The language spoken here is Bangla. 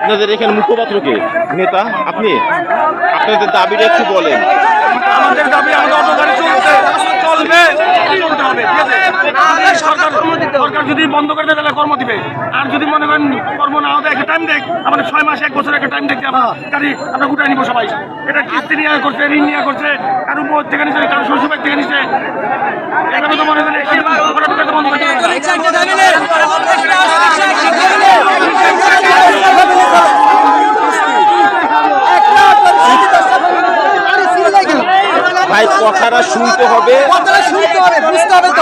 আপনাদের এখানে মুখপাত্র কে? নেতা আপনি? আপনাদের দাবিটা একটু বলেন। আমাদের দাবি আমাদের অটো গাড়ি চলবে, চলতে হবে, ঠিক আছে? সরকার যদি বন্ধ করে দেয় তাহলে কর্ম দিবে, আর যদি মনে করেন কর্ম না হতে একটা টাইম দেখ, আমাদের 6 মাস 1 বছর একটা টাইম দেখতে গাড়ি আমরা গুটাই নিবো সবাই। এটা কিস্তি নিয়ে করছে, ঋণ নিয়ে করছে, কারো উপর থেকে নিচ্ছে, কারো শ্বশুর থেকে নিচ্ছে। এখানে তো মনে করেন বন্ধ করতে ভাই কথাটা শুনতে হবে, বুঝতে হবে তো।